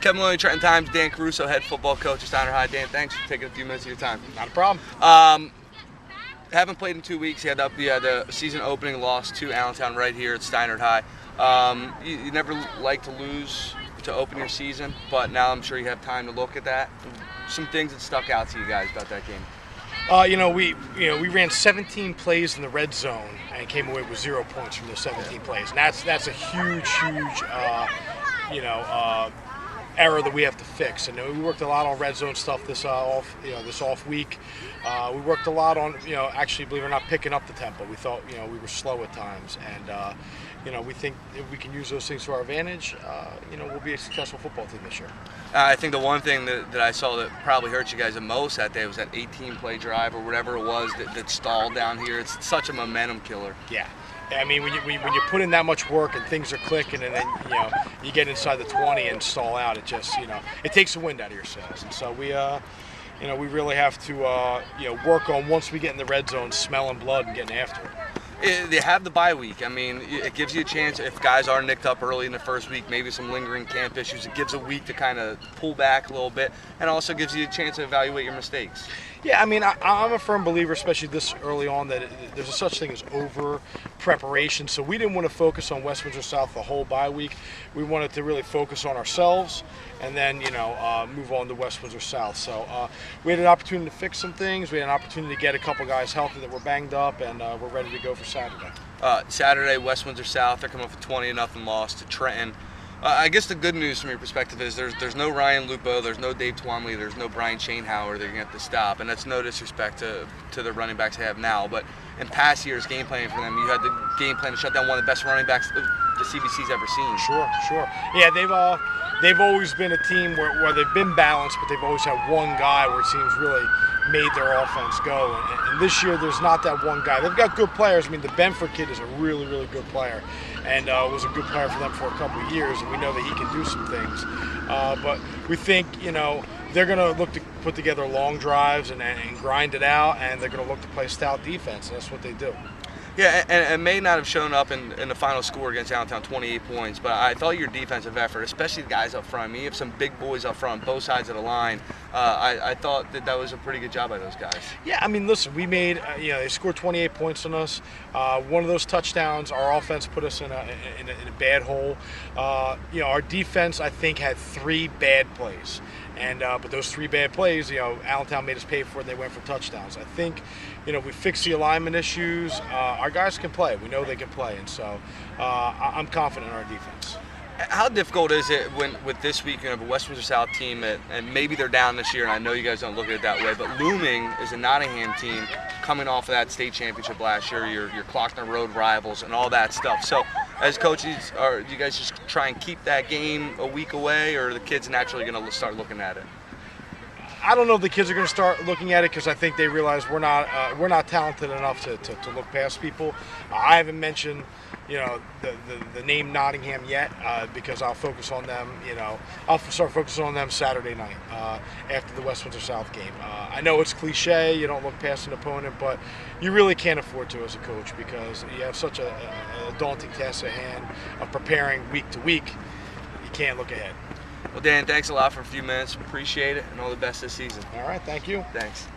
Kevin Maloney, Trenton Times, Dan Caruso, head football coach at Steinert High. Dan, thanks for taking a few minutes of your time. Not a problem. Haven't played in 2 weeks. You had the season opening loss to Allentown right here at Steinert High. You never like to lose to open your season, but now I'm sure you have time to look at that. Some things that stuck out to you guys about that game. We ran 17 plays in the red zone and came away with 0 points from those 17 plays. And that's a huge error that we have to fix. And we worked a lot on red zone stuff this off week. We worked a lot on actually, believe it or not, picking up the tempo. We thought we were slow at times, and we think if we can use those things to our advantage, we'll be a successful football team this year. I think the one thing that I saw that probably hurt you guys the most that day was that 18-play drive or whatever it was that stalled down here. It's such a momentum killer. Yeah. I mean, when you put in that much work and things are clicking, and then you get inside the 20 and stall out, it just it takes the wind out of your sails. And so we really have to work on, once we get in the red zone, smelling blood and getting after it. They have the bye week. I mean, it gives you a chance if guys are nicked up early in the first week, maybe some lingering camp issues. It gives a week to kind of pull back a little bit, and also gives you a chance to evaluate your mistakes. Yeah, I mean, I'm a firm believer, especially this early on, that there's a such thing as over preparation. So we didn't want to focus on West Windsor South the whole bye week. We wanted to really focus on ourselves, and then move on to West Windsor South. So we had an opportunity to fix some things. We had an opportunity to get a couple guys healthy that were banged up, and we're ready to go for Saturday. Saturday, West Windsor South, they're coming off a 20-0 loss to Trenton. I guess the good news from your perspective is there's no Ryan Lupo, there's no Dave Twomley, there's no Brian Schoenhauer they're going to have to stop, and that's no disrespect to the running backs they have now. But in past years, game planning for them, you had the game plan to shut down one of the best running backs the CBC's ever seen. Sure. Yeah, they've always been a team where they've been balanced, but they've always had one guy where it seems really made their offense go. And this year, there's not that one guy. They've got good players. I mean, the Benford kid is a really, really good player, and was a good player for them for a couple of years, and we know that he can do some things. But we think, they're going to look to put together long drives and grind it out, and they're going to look to play stout defense, and that's what they do. Yeah, and it may not have shown up in the final score against Allentown, 28 points, but I thought your defensive effort, especially the guys up front, I mean, you have some big boys up front, both sides of the line. I thought that was a pretty good job by those guys. Yeah, I mean, listen, we made, they scored 28 points on us. One of those touchdowns, our offense put us in a bad hole. Our defense, I think, had 3 bad plays. And but those 3 bad plays, Allentown made us pay for it. They went for touchdowns. I think, we fixed the alignment issues. Our guys can play. We know they can play, and so I'm confident in our defense. How difficult is it with this week of a West Windsor South team, and maybe they're down this year, and I know you guys don't look at it that way, but looming is a Nottingham team coming off of that state championship last year, your Clockner Road rivals and all that stuff. So as coaches, do you guys just try and keep that game a week away, or are the kids naturally going to start looking at it? I don't know if the kids are going to start looking at it, because I think they realize we're not talented enough to look past people. I haven't mentioned the name Nottingham yet, because I'll focus on them. I'll start focusing on them Saturday night after the West Windsor South game. I know it's cliche, you don't look past an opponent, but you really can't afford to as a coach, because you have such a daunting task at hand of preparing week to week. You can't look ahead. Well, Dan, thanks a lot for a few minutes. Appreciate it, and all the best this season. All right, thank you. Thanks.